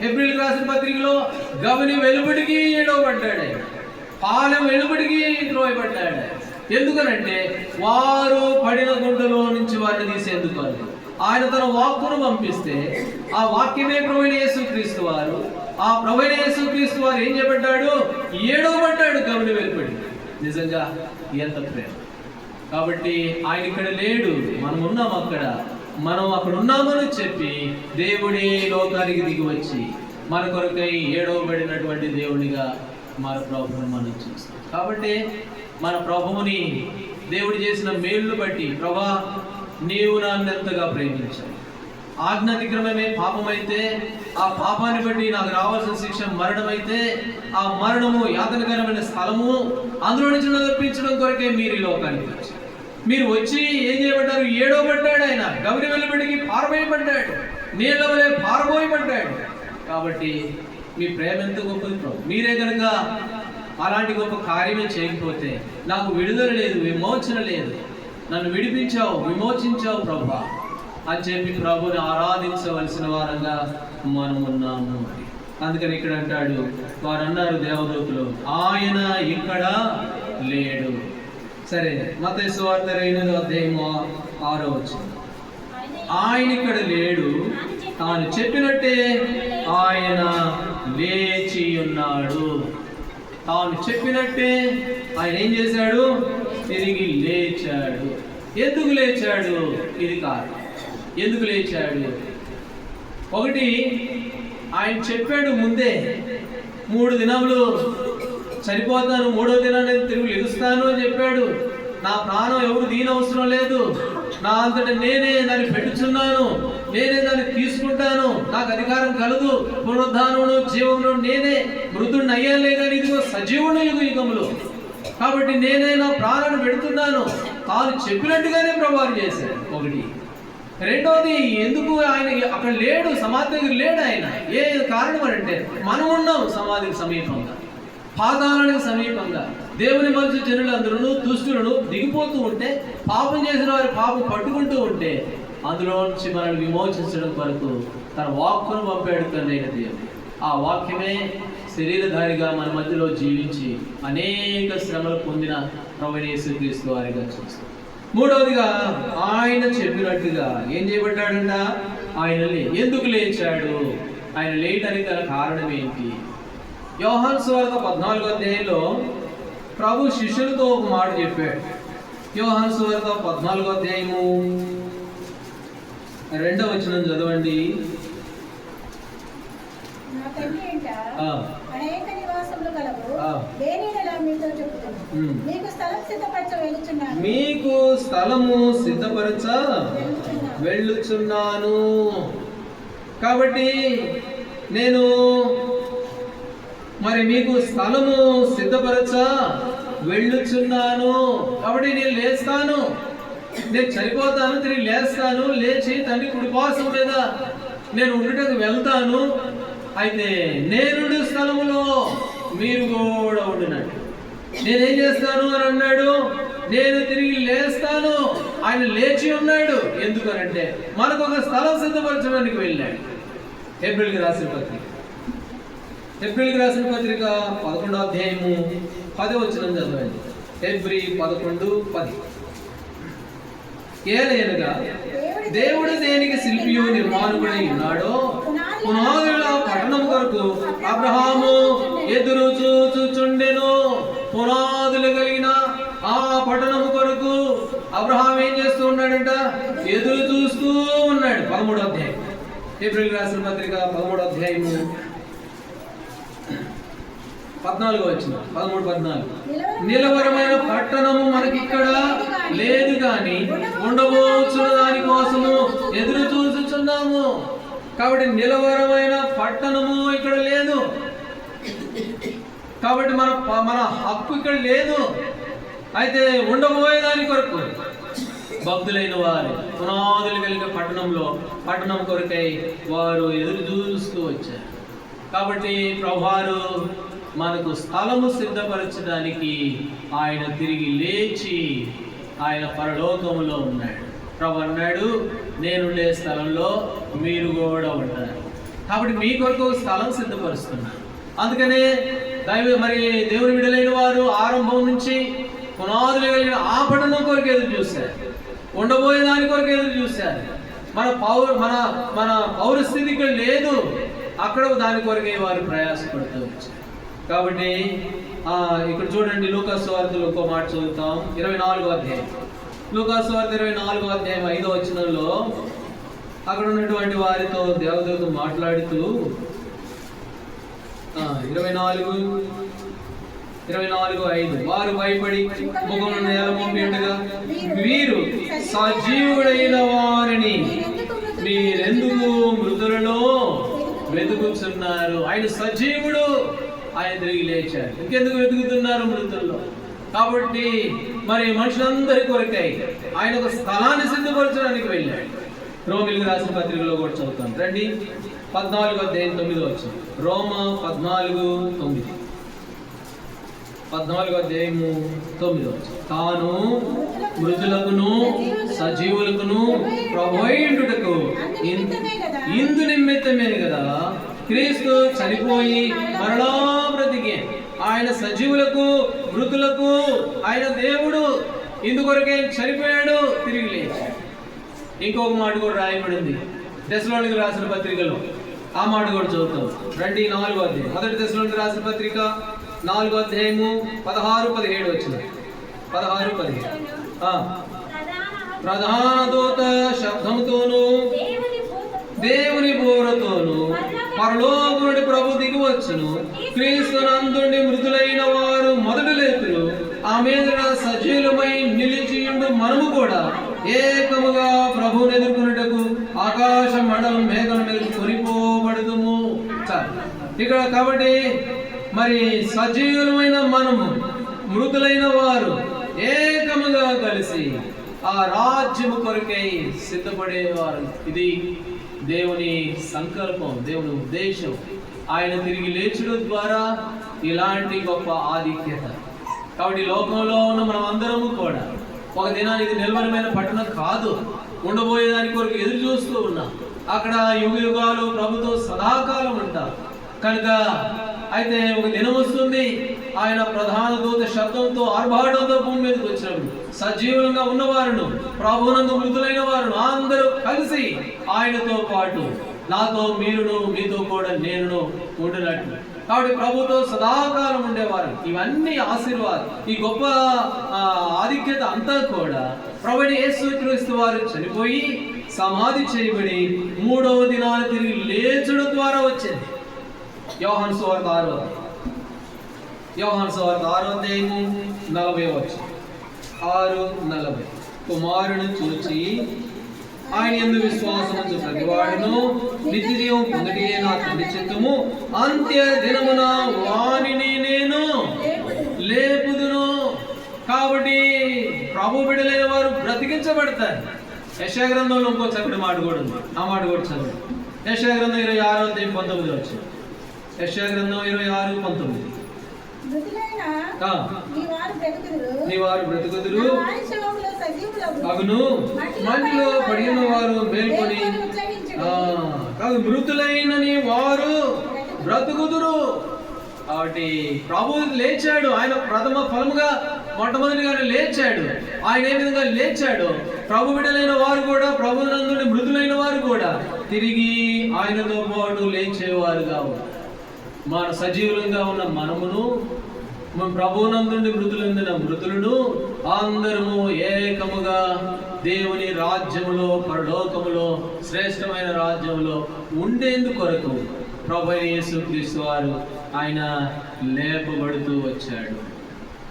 హెబ్రీయులకు రాసిన పత్రికలో గవిని వెలుబడికి ఏడవబడ్డాడు, పాలెం వెలుబడికి త్రోయబడ్డాడు. ఎందుకనంటే వారు పడిన గుంటలో నుంచి వారిని తీసేందుకు. ఆయన తన వాక్కును పంపిస్తే ఆ వాక్యమే ప్రభువైన యేసుక్రీస్తు వారు. ఆ ప్రభువైన యేసుక్రీస్తు వారు ఏం చేయబడ్డాడు? ఏడవబడ్డాడు గవిని వెలుబడి. నిజంగా ఎంత ప్రేమ! కాబట్టి ఆయన ఇక్కడ లేడు, మనం ఉన్నాం అక్కడ. మనం అక్కడ ఉన్నామని చెప్పి దేవుడే లోకానికి దిగి వచ్చి మన కొరకై ఏడవబడినటువంటి దేవునిగా మన ప్రభువుని మనం చూస్తాం. కాబట్టి మన ప్రభువుని దేవుడు చేసిన మేలును బట్టి, ప్రభా నీవు నన్ను ఎంతగా ప్రేమించావు. ఆజ్ఞాతిక్రమమే పాపమైతే ఆ పాపాన్ని బట్టి నాకు రావాల్సిన శిక్ష మరణమైతే ఆ మరణము యాతనకరమైన స్థలము, అందులో నుంచి తప్పించడం కొరకే మీరు ఈ లోకానికి వచ్చారు. మీరు వచ్చి ఏం చేయబడ్డారు? ఏడవబడ్డాడు. ఆయన గవిని వెలుబడికి పారబోయబడ్డాడు, నీళ్ళ వలె పారబోయబడ్డాడు. కాబట్టి మీ ప్రేమ ఎంత గొప్పది ప్రభు. మీరే కనుక అలాంటి గొప్ప కార్యమే చేయకపోతే నాకు విడుదల లేదు, విమోచన లేదు. నన్ను విడిపించావు, విమోచించావు ప్రభా అని చెప్పి ప్రభుని ఆరాధించవలసిన వారంగా మనం ఉన్నాము. అందుకని ఇక్కడ అంటాడు, వారు అన్నారు దేవదూతలు, ఆయన ఇక్కడ లేడు. సరే, మత్తయి సువార్త 8వ అధ్యాయము 6వ వచనం. ఆయన ఇక్కడ లేడు, తాను చెప్పినట్టే ఆయన లేచి ఉన్నాడు. తాను చెప్పినట్టే ఆయన ఏం చేశాడు? తిరిగి లేచాడు. ఎందుకు లేచాడు? ఇది కారణం. ఎందుకు లేచాడు? ఒకటి, ఆయన చెప్పాడు ముందే, 3 దినములు చనిపోతాను, 3వ దినాన్ని తిరిగి లెగుస్తాను అని చెప్పాడు. నా ప్రాణం ఎవరు దీనవసరం లేదు, నా అంతటా నేనే దాన్ని పెట్టుచున్నాను, నేనే దాన్ని తీసుకుంటాను, నాకు అధికారం కలదు, పునరుద్ధానమును జీవమును నేనే, మృతుడిని అయ్యాలే కానీ ఇదిగో సజీవుడు యుగములు, కాబట్టి నేనే నా ప్రాణాన్ని పెడుతున్నాను. తాను చెప్పినట్టుగానే ప్రభావం చేశాడు. ఒకటి. రెండోది, ఎందుకు ఆయన అక్కడ లేడు, సమాధి దగ్గర లేడు ఆయన? ఏ కారణం అంటే మనం ఉన్నాం సమాధికి సమీపంగా, పాతాళానికి సమీపంగా. దేవుని మనుషులు జనులందరూ దుష్టులను దిగిపోతూ ఉంటే, పాపం చేసిన వారి పాపం పట్టుకుంటూ ఉంటే, అందులో నుంచి మనల్ని విమోచించడం కొరకు తన వాక్కును పంపాడు తండ్రి దేవుడు. ఆ వాక్యమే శరీరధారిగా మన మధ్యలో జీవించి అనేక శ్రమలు పొందిన ప్రభువైన యేసుక్రీస్తు వారిగా చూస్తాం. మూడవదిగా, ఆయన చెప్పినట్టుగా ఏం చేయబడ్డాడంట? ఆయన ఎందుకు లేచాడు? ఆయన లేయటానికి గల కారణం ఏంటి? యోహాను సువార్త 14వ అధ్యాయంలో ప్రభు శిష్యులతో ఒక మాట చెప్పాడు. యోహాను సువార్త 14వ అధ్యాయము 2వ వచనం చదవండి. నా తండ్రి ఇంట అనేక నివాసములు కలవు, దేనినైనా మీతో చెప్పుతున్నాను. మీకు స్థలం సిద్ధపరచ వెళ్ళుచున్నాను. మీకు స్థలము సిద్ధపరచ వెళ్ళుచున్నాను. కాబట్టి నేను మరి మీకు స్థలము సిద్ధపరచ వెళ్ళుచున్నాను. కాబట్టి నేను లేస్తాను, నేను చనిపోతాను, తిరిగి లేస్తాను, లేచి తండ్రి కుడిపాసం మీద నేను ఉండటకు వెళ్తాను. అయితే నేనుండు స్థలములో మీరు కూడా ఉండినట్టు నేనేం చేస్తాను అని అన్నాడు. నేను తిరిగి లేస్తాను. ఆయన లేచి ఉన్నాడు. ఎందుకనంటే మనకు ఒక స్థలం సిద్ధపరచడానికి వెళ్ళాడు. హెబ్రీయులకు రాసిన పత్రిక 11వ అధ్యాయము 10వ వచనం చదవండి. హెబ్రీ 11:10. ఏలయనగా దేవుడు దేనికి శిల్పియు నిర్మాణకుడై ఉన్నాడో పునాదుల పట్టణం కొరకు అబ్రహాము ఎదురు చూచుచుండెను. పునాదులు కలిగిన ఆ పట్టణం కొరకు అబ్రహాం ఏం చేస్తూ ఉన్నాడంట? ఎదురు చూస్తూ ఉన్నాడు. 13వ అధ్యాయం హెబ్రీయులకు రాసిన పత్రిక 13వ అధ్యాయము 14వ వచనం 13-14. నిలవరమైన పట్టణము మనకి ఇక్కడ లేదు కానీ ఉండబోచున్న దాని కోసము ఎదురు చూస్తున్నాము. కాబట్టి నిలవరమైన పట్టణము ఇక్కడ లేదు. కాబట్టి మన హక్కు ఇక్కడ లేదు. అయితే ఉండబోయే దాని కొరకు భక్తులైన వారు పునాదులు కలిగిన పట్టణం కొరకై వారు ఎదురు చూస్తూ వచ్చారు. కాబట్టి ప్రభువారు మనకు స్థలము సిద్ధపరచడానికి ఆయన తిరిగి లేచి ఆయన పరలోకములో ఉన్నాడు. ప్రభు అన్నాడు, నేనుండే స్థలంలో మీరు కూడా ఉంటారు. కాబట్టి మీ కొరకు స్థలం సిద్ధపరుస్తున్నాను. అందుకనే మరి దేవుని విడుదలైన వారు ఆరంభం నుంచి పునాదులు కలిగిన ఆ పట్టణం కొరకు ఎదురు చూశారు, ఉండబోయే దాని కొరకు ఎదురు చూశారు. మన పౌరస్థితి ఇక్కడ లేదు, అక్కడ దాని కొరకే వారు ప్రయాసపడుతూ వచ్చారు. కాబట్టి ఇక్కడ చూడండి, లూకా సువార్తలో ఒక మాట చదువుతాం. 24వ అధ్యాయం లూకా సువార్త 24వ అధ్యాయం 5వ వచనంలో అక్కడ ఉన్నటువంటి వారితో దేవదూత మాట్లాడుతూ 24:5 వారు భయపడి ముఖమును నేల మోపి ఉండగా వీరు సజీవుడైన వారిని మీరెందుకు మృతులలో వెతుకుతున్నారు? ఆయన సజీవుడు, ఆయన తిరిగి లేచాడు. ఇంకెందుకు వెతుకుతున్నారు మృతుల్లో? కాబట్టి మరి మనుషులందరి కొరకై ఆయన ఒక స్థలాన్ని సిద్ధపరచడానికి వెళ్ళాడు. రోమిలకు రాసిన పత్రికలో కూడా చదువుతాం రండి. 14వ అధ్యాయం 9వ వచనం. రోమా 14:9. 14వ అధ్యాయము 9వ వచనం. తాను మృతులకును సజీవులకును ప్రభువైయుటకు ఇందు నిమిత్తమే కదా క్రీస్తు చనిపోయి మరలా బ్రతికే. ఆయన సజీవులకు మృతులకు ఆయన దేవుడు. ఇందుకొరకే చనిపోయాడు, తిరిగి లేచాడు. ఇంకొక మాట కూడా రాయబడింది తెస్సలోనికీయులకు రాసిన పత్రికలో. ఆ మాట కూడా చదువుతాం రండి. 4వ అధ్యాయం 1 తెస్సలోనికీయులకు రాసిన పత్రిక 4వ అధ్యాయము 16-17 వచ్చిన 16-17. ప్రధాన దూత శబ్దముతోను దేవుని బోరతోను పరలోకమునుడి ప్రభు దిగి వచ్చును. క్రీస్తునందుండి మృతులైన వారు మొదట లేతురు. ఆ మీద సజీవులమై నిలిచియుండు మనము కూడా ఏకముగా ప్రభువుని ఎదుర్కొనుటకు ఆకాశ మండలం మేఘం మీద కొనిపోబడుదుము. ఇక్కడ కాబట్టి మరి సజీవులమైన మనము మృతులైన వారు ఏకముగా కలిసి ఆ రాజ్యము కొరకై సిద్ధపడేవారు. ఇది దేవుని సంకల్పం, దేవుని ఉద్దేశం. ఆయన తిరిగి లేచడం ద్వారా ఇలాంటి గొప్ప ఆధిక్యత. కాబట్టి లోకంలో ఉన్న మనం అందరము కూడా ఒక దినానికి నిలవరమైన పట్టణం కాదు, ఉండబోయే దాని కొరకు ఎదురు చూస్తూ ఉన్నాం. అక్కడ యుగ యుగాలు ప్రభుతో సదాకాలం ఉంటాం కనుక అయితే ఒక దినం వస్తుంది, ఆయన ప్రధాన దూత శబ్దంతో ఆర్భాటంతో భూమి మీదకి వచ్చినప్పుడు సజీవులంగా ఉన్నవారును ప్రభువునందు మృతులైన వారును అందరూ కలిసి ఆయనతో పాటు నాతో మీరును మీతో కూడా నేనును ఉండినట్లు. కాబట్టి ప్రభుతో సదాకాలం ఉండేవారు. ఇవన్నీ ఆశీర్వాదం, ఈ గొప్ప ఆధిక్యత అంతా కూడా ప్రభువైన యేసుక్రీస్తు వారు చనిపోయి సమాధి చేయబడి 3వ దినాన తిరిగి లేచడం ద్వారా వచ్చింది. యోహాను సువార్త 6వ అధ్యాయము 40వ వచనం. 6:40. కుమారుని చూచి ఆయన యందు విశ్వాసము ఉంచు ప్రతివాడును నిత్యజీవం పొందుటయే నా తండ్రి చిత్తము, అంత్య దినమున వానిని నేను లేపుదును. కాబట్టి ప్రభు బిడ్డలైన వారు బ్రతికించబడతారు. యెషయా గ్రంథంలో ఇంకో చక్కటి మాట కూడా ఉంది. ఆ మాట కూడా చదువు. యెషయా గ్రంథం 26:19 వచ్చింది. యెషయా గ్రంథం 26:19. నీ వారు బ్రతుకుదురు, అగును మంటిలో పడిన వారు మేల్కొని కాదు మృతులైన నీ వారు బ్రతుకుదురు. కాబట్టి ప్రభు లేచాడు. ఆయన ప్రథమ ఫలముగా మొట్టమొదటిగానే లేచాడు. ఆయన ఏ విధంగా లేచాడు, ప్రభు బిడ్డలైన వారు కూడా, ప్రభు నందుని మృతులైన వారు కూడా తిరిగి ఆయనతో పాటు లేచేవారుగా ఉన్నారు. మన సజీవులంగా ఉన్న మనమును, ప్రభువునందుండి మృతులందున మృతులను అందరము ఏకముగా దేవుని రాజ్యములో, పరలోకములో, శ్రేష్టమైన రాజ్యములో ఉండేందుకు కొరకు ప్రభు యేసుక్రీస్తు వారు ఆయన లేపబడుతూ వచ్చాడు.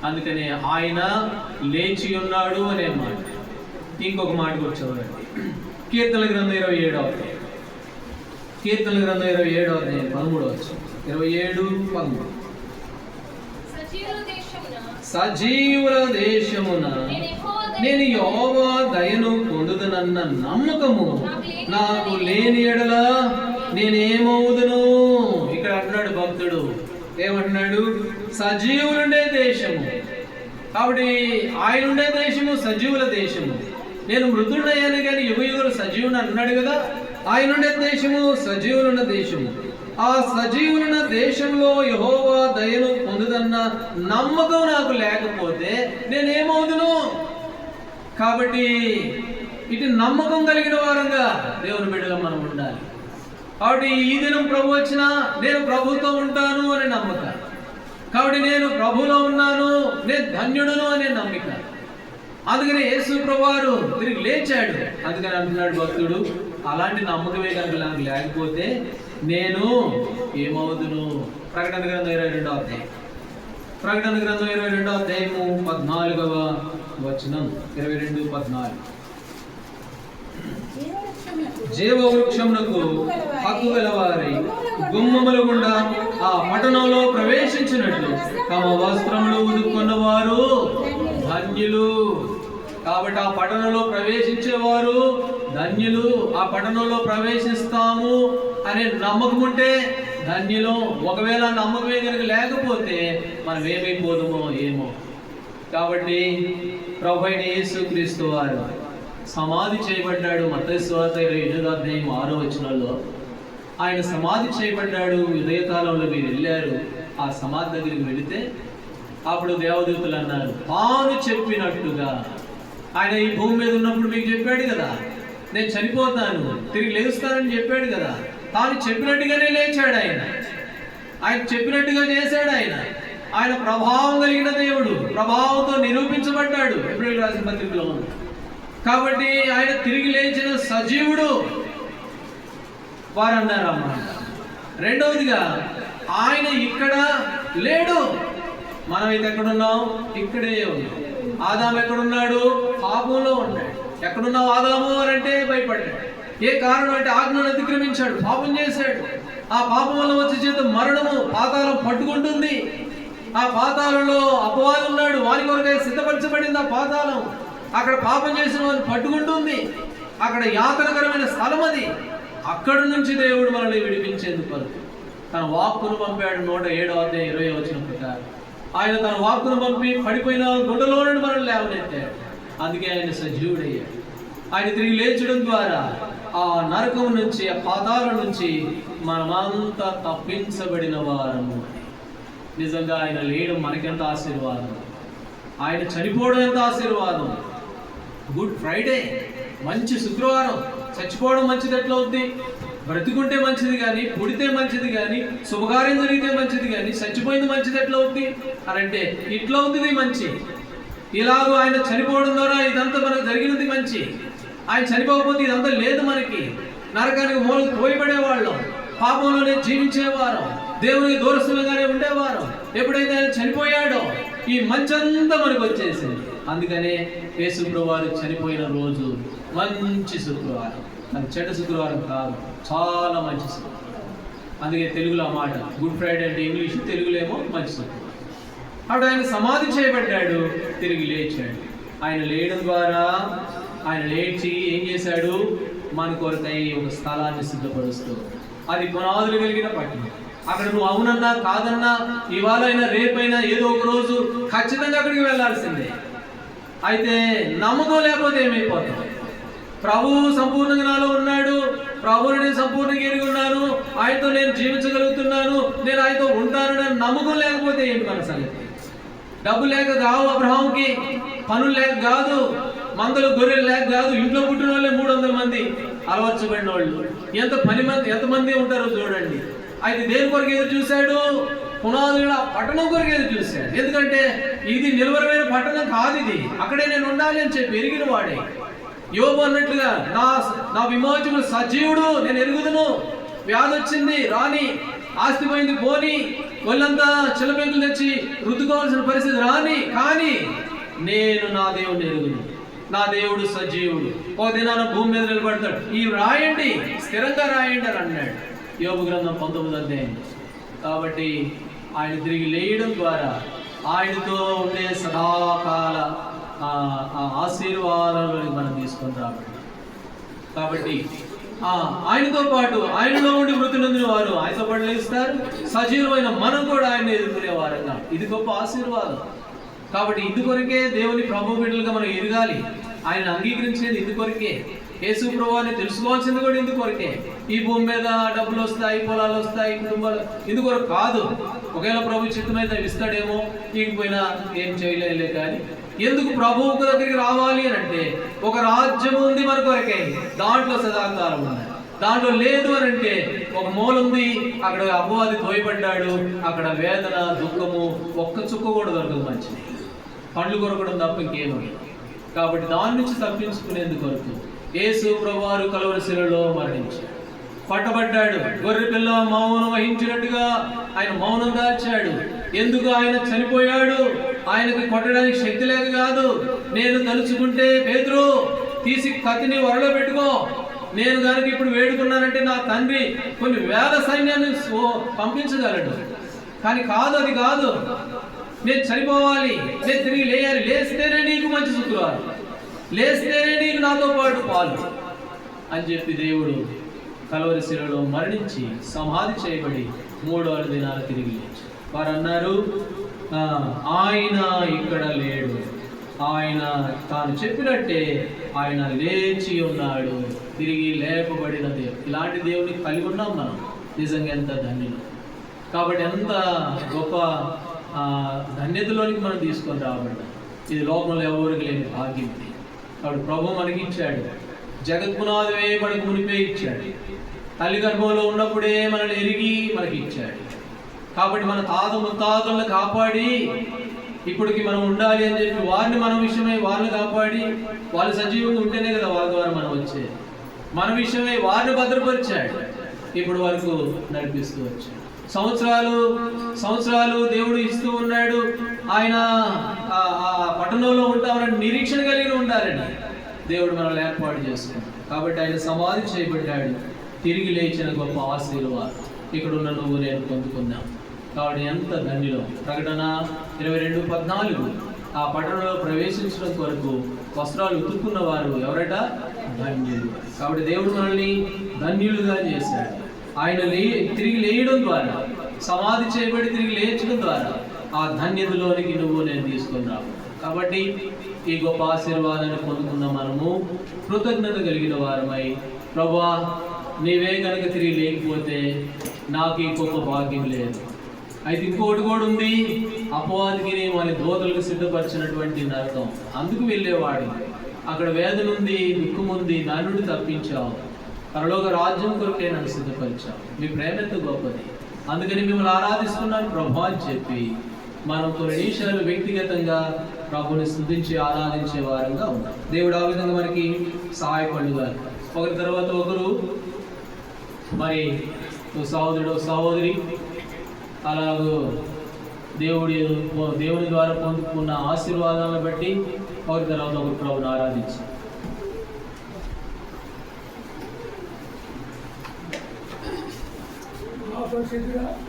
అందుకనే ఆయన లేచి ఉన్నాడు అనే మాట. ఇంకొక మాట కూడా చదవండి. కీర్తనల గ్రంథం 27వ అధ్యాయం. కీర్తనల గ్రంథం 27వ అధ్యాయం 13వ వచనం. 27:13. సజీవుల దేశమున నేను యెహోవా దయను పొందుదనన్న నమ్మకము నాకు లేని ఎడల నేనేమవుదును. ఇక్కడ అంటున్నాడు భక్తుడు, ఏమంటున్నాడు? సజీవులుండే దేశము. కాబట్టి ఆయన ఉండే దేశము సజీవుల దేశము. నేను మృతుడయ్యాను కానీ యుగయుగులు సజీవుని అన్నాడు కదా. ఆయన ఉండే దేశము సజీవులున్న దేశము. ఆ సజీవులున్న దేశంలో యెహోవా దయను పొందుదన్న నమ్మకం నాకు లేకపోతే నేనేమవుదును? కాబట్టి ఇటు నమ్మకం కలిగిన వారంగా దేవుని బిడ్డగా మనం ఉండాలి. కాబట్టి ఈ దినం ప్రభు వచ్చినా నేను ప్రభుతో ఉంటాను అనే నమ్మకం. కాబట్టి నేను ప్రభులో ఉన్నాను, నేను ధన్యుడును అనే నమ్మిక. అందుకని యేసు ప్రభువారు తిరిగి లేచాడు. అందుకని అంటున్నాడు భక్తుడు, అలాంటి నమ్మకమే కనుక నాకు లేకపోతే నేను ఏమవుదును? ప్రకటన గ్రంథం 22వ అధ్యాయం. ప్రకటన గ్రంథం 22వ అధ్యాయము 14వ వచనం. 22:14. జీవవృక్షమునకు హక్కు గలవారై గుమ్మముల గుండా ఆ పట్టణంలో ప్రవేశించినట్లు తమ వస్త్రములు ఉదుక్కున్నవారు ధన్యులు. కాబట్టి ఆ పట్టణంలో ప్రవేశించేవారు ధన్యులు. ఆ పట్టణంలో ప్రవేశిస్తాము అనే నమ్మకం ఉంటే ధన్యులు. ఒకవేళ నమ్మకమే కనుక లేకపోతే మనం ఏమైపోదుమో ఏమో. కాబట్టి ప్రభువైన యేసుక్రీస్తు వారు సమాధి చేయబడ్డాడు. మత్తయి సువార్త 28వ అధ్యాయం 6వ వచనంలో ఆయన సమాధి చేయబడ్డాడు. ఉదయకాలంలో మీరు వెళ్ళారు. ఆ సమాధి దగ్గరికి వెళితే అప్పుడు దేవదూతలు అన్నారు, తాను చెప్పినట్టుగా. ఆయన ఈ భూమి మీద ఉన్నప్పుడు మీకు చెప్పాడు కదా, నేను చనిపోతాను తిరిగి లేస్తానని చెప్పాడు కదా. తాను చెప్పినట్టుగానే లేచాడు. ఆయన చెప్పినట్టుగా చేశాడు. ఆయన ప్రభావం కలిగిన దేవుడు, ప్రభావంతో నిరూపించబడ్డాడు ఎబ్రియలు రాసిన పత్రికలో. కాబట్టి ఆయన తిరిగి లేచిన సజీవుడు వారు అన్నారు అన్నమాట. రెండవదిగా ఆయన ఇక్కడ లేడు. మనమైతే ఎక్కడున్నాం? ఇక్కడే ఉన్నాం. ఆదాము ఎక్కడున్నాడు? పాపంలో ఉన్నాడు. ఎక్కడున్నావు ఆదాము అని అంటే భయపడ్డాడు. ఏ కారణం అంటే ఆజ్ఞను అతిక్రమించాడు, పాపం చేశాడు. ఆ పాపం వల్ల వచ్చే చేత మరణము, పాతాళం పట్టుకుంటుంది. ఆ పాతాళంలో అపవాది ఉన్నాడు, వాని కొరకై సిద్ధపరచబడింది ఆ పాతాళం. అక్కడ పాపం చేసిన వారిని పట్టుకుంటుంది. అక్కడ యాతనకరమైన స్థలం అది. అక్కడి నుంచి దేవుడు మనల్ని విడిపించేందుకు తన వాక్కును పంపాడు. 107వ అధ్యాయం 20వ వచనం ప్రకారం ఆయన తన వాక్కును పంపి పడిపోయిన గుండెలో నుండి మనల్ని లేవనెత్తాడు. అందుకే ఆయన సజీవుడయ్యాడు. ఆయన తిరిగి లేచడం ద్వారా ఆ నరకం నుంచి, ఆ పాతాళం నుంచి మనమంతా తప్పించబడిన వారము. నిజంగా ఆయన లేయడం మనకెంత ఆశీర్వాదం, ఆయన చనిపోవడం ఎంత ఆశీర్వాదం. గుడ్ ఫ్రైడే, మంచి శుక్రవారం. చచ్చిపోవడం మంచిది ఎట్లా అవుద్ది? బ్రతికుంటే మంచిది కానీ, పుడితే మంచిది కానీ, శుభకార్యం జరిగితే మంచిది కానీ, చచ్చిపోయింది మంచిది ఎట్లా అవుద్ది అని అంటే ఇట్లా అవుతుంది మంచి. ఇలాగూ ఆయన చనిపోవడం ద్వారా ఇదంతా మనకు జరిగినది మంచి. ఆయన చనిపోకపోతే ఇదంతా లేదు మనకి. నరకానికి మూలకు పోయబడేవాళ్ళం, పాపంలోనే జీవించేవారు, దేవునికి దూరస్తులుగానే ఉండేవారు. ఎప్పుడైతే ఆయన చనిపోయాడో ఈ మంచంతా మనకు వచ్చేసింది. అందుకనే యేసు ప్రభువారు చనిపోయిన రోజు మంచి శుక్రవారం, అది చెడ్డ శుక్రవారం కాదు, చాలా మంచి శుక్రవారం. అందుకే తెలుగులో ఆ మాట గుడ్ ఫ్రైడే అంటే ఇంగ్లీష్, తెలుగులో ఏమో మంచి శుక్రవారం. అప్పుడు ఆయన సమాధి చేయబడ్డాడు, తిరిగి లేచాడు. ఆయన లేయడం ద్వారా ఆయన లేచి ఏం చేశాడు? మన కొరకై ఒక స్థలాన్ని సిద్ధపరుస్తూ, అది పునాదులు కలిగిన పట్టణం. అక్కడ నువ్వు అవునన్నా కాదన్నా, ఇవాళైనా రేపైనా ఏదో ఒక రోజు ఖచ్చితంగా అక్కడికి వెళ్ళాల్సిందే. అయితే నమ్మకం లేకపోతే ఏమైపోతాం? ప్రభువు సంపూర్ణంగా నాలో ఉన్నాడు, ప్రభువుని నేను సంపూర్ణంగా ఎరిగి ఉన్నాను, ఆయనతో నేను జీవించగలుగుతున్నాను, నేను ఆయనతో ఉంటాను అని నమ్మకం లేకపోతే ఏంటి మన సంగతి? డబ్బు లేక కావు అబ్రహాంకి, పనులు లేక కాదు, మందలు గొర్రెలు లేక కాదు, ఇంట్లో పుట్టిన వాళ్ళే 300 మంది అలవర్చబడిన వాళ్ళు. ఎంతమంది ఉంటారో చూడండి. అయితే దేని కొరకు ఎదురు చూశాడు? పునాదుల పట్టణం కొరకు ఎదురు చూశాడు. ఎందుకంటే ఇది నిలవరమైన పట్టణం కాదు, ఇది అక్కడే నేను ఉండాలి అని చెప్పి ఎరిగిన వాడే. యోబు అన్నట్లుగా నా విమోచకుడు సజీవుడు, నేను ఎరుగుదును, వ్యాధి వచ్చింది రాని, ఆస్తి పోయింది పోని, వాళ్ళంతా చిలపెంకులు తెచ్చి రుద్దుకోవాల్సిన పరిస్థితి రాని, కానీ నేను నా దేవుడిని ఎరుగును, నా దేవుడు సజీవుడు, ఒక దినాన భూమి మీద నిలబడతాడు. ఈ రాయండి, స్థిరంగా రాయండి అని అన్నాడు యోబు గ్రంథం 19వ అధ్యాయం. కాబట్టి ఆయన తిరిగి లేయడం ద్వారా ఆయనతో ఉండే సదాకాల ఆశీర్వాదాలను మనం తీసుకొని రాబడి. కాబట్టి ఆయనతో పాటు ఆయనలో ఉండి మృతి నొందిన వారు ఆయనతో పాటు లేస్తారు, సజీవమైన మనం కూడా ఆయన ఎదుర్కొనే వారంగా. ఇది గొప్ప ఆశీర్వాదం. కాబట్టి ఇందుకొరకే దేవుని ప్రభు బిడ్డలుగా మనం ఎదగాలి. ఆయన అంగీకరించేది ఇందుకొరకే, యేసు ప్రభువుని తెలుసుకోవాల్సింది కూడా ఇందుకొరకే. ఈ భూమి మీద డబ్బులు వస్తాయి, పొలాలు వస్తాయి, కుటుంబాలు, ఇందుకొరకు కాదు. ఒకవేళ ప్రభు చిత్తమైతే ఇస్తాడేమో, ఇకపోయినా ఏం చేయలేదులే. కానీ ఎందుకు ప్రభువు దగ్గరికి రావాలి అని అంటే, ఒక రాజ్యం ఉంది మన కొరకే, దాంట్లో సదాకాలం ఉన్నాయి. దాంట్లో లేదు అని అంటే ఒక మూల ఉంది, అక్కడ అపవాది తోయబడ్డాడు, అక్కడ వేదన దుఃఖము ఒక్క చుక్క కూడా దొరకదు, మంచిది పండ్లు కొరకడం తప్ప ఇంకేమీ. కాబట్టి దాని నుంచి తప్పించుకునేందుకు కొరకు యేసు ప్రభువారు కలువరి శిలువలో మరణించాడు, పట్టబడ్డాడు, గొర్రె పిల్ల మౌనం వహించినట్టుగా ఆయన మౌనం దాచాడు. ఎందుకు ఆయన చనిపోయాడు? ఆయనకు కొట్టడానికి శక్తి లేక కాదు. నేను తలుచుకుంటే పేతురు తీసి కత్తిని వరలో పెట్టుకో, నేను కనుక ఇప్పుడు వేడుకున్నానంటే నా తండ్రి కొన్ని వేల సైన్యాన్ని పంపించగలడు. కానీ కాదు, అది కాదు. నేను చనిపోవాలి, నేను తిరిగి లేయాలి, లేస్తేనే నీకు మంచి శుక్రవారం, లేస్తేనే నీకు నాతో పాటు పాలు అని చెప్పి దేవుడు కలువరి శిలువలో మరణించి సమాధి చేయబడి 3వ దినాన తిరిగి లేచాడు. వారు అన్నారు, ఆయన ఇక్కడ లేడు, ఆయన తాను చెప్పినట్టే ఆయన లేచి ఉన్నాడు, తిరిగి లేపబడిన దేవుడు. ఇలాంటి దేవుడిని కలిగి ఉన్నాం మనం. నిజంగా ఎంత ధన్యులు. కాబట్టి ఎంత గొప్ప ధన్యతలోనికి మనం తీసుకొని రాబడ్డాం. ఇది లోకంలో ఎవరికి లేని భాగ్యం. కాబట్టి ప్రభు మనకి ఇచ్చాడు, జగత్పునాది వేయబడక మునిపే ఇచ్చాడు, తల్లి గర్భంలో ఉన్నప్పుడే మనల్ని ఎరిగి మనకి ఇచ్చాడు. కాబట్టి మన తాత ముత్తాతలను కాపాడి ఇప్పటికి మనం ఉండాలి అని చెప్పి వారిని మన విషయమై వాళ్ళని కాపాడి, వాళ్ళు సజీవంగా ఉంటేనే కదా వాళ్ళ ద్వారా మనం వచ్చేది. మన విషయమై వారిని భద్రపరిచాడు, ఇప్పుడు వరకు నడిపిస్తూ వచ్చాడు. సంవత్సరాలు దేవుడు ఇస్తూ ఉన్నాడు. ఆయన పట్టణంలో ఉంటామని నిరీక్షణ కలిగి ఉండాలని దేవుడు మనల్ని ఏర్పాటు చేసుకున్నాడు. కాబట్టి ఆయన సమాధి చేయబడ్డాడు, తిరిగి లేచిన గొప్ప ఆశీర్వాదం ఇక్కడ ఉన్న నువ్వు నేను పొందుకున్నాం. కాబట్టి ఎంత ధన్యులు. ప్రకటన 22:14 ఆ పట్టణంలో ప్రవేశించడం కొరకు వస్త్రాలు ఉతుక్కున్న వారు ఎవరట? ధన్యులు. కాబట్టి దేవుడు మనల్ని ధన్యులుగా చేశాడు. ఆయన తిరిగి లేయడం ద్వారా, సమాధి చేయబడి తిరిగి లేచడం ద్వారా ఆ ధన్యతలోనికి నువ్వు నేను తీసుకున్నావు. కాబట్టి ఈ గొప్ప ఆశీర్వాదాన్ని పొందుకున్న మనము కృతజ్ఞత కలిగిన వారమై, ప్రభువా నీవే కనుక తిరిగి లేకపోతే నాకు ఈ గొప్ప భాగ్యం లేదు. అయితే ఇంకోటి కూడా ఉంది, అపవాదికి వాళ్ళ దోతలకు సిద్ధపరిచినటువంటి నరకం, అందుకు వెళ్ళేవాడు. అక్కడ వేదన ఉంది, దుఃఖం ఉంది, దాని నుండి తప్పించావు. పరలోక రాజ్యం కొరకే నన్ను సిద్ధపరిచావు. మీ ప్రేమ ఎంత గొప్పది, అందుకని మిమ్మల్ని ఆరాధిస్తున్నాను ప్రభు అని చెప్పి మనం కొన్ని నిమిషాలు వ్యక్తిగతంగా ప్రభుని స్తుతించి ఆరాధించే వారంగా ఉన్నాం. దేవుడు ఆ విధంగా మనకి సహాయపడుగా ఒకరి తర్వాత ఒకరు మరి సహోదరుడు సహోదరి అలాగూ దేవుడి ద్వారా పొందుకున్న ఆశీర్వాదాలను బట్టి ఒకరి తర్వాత ఒకరు ప్రభుని ఆరాధించారు.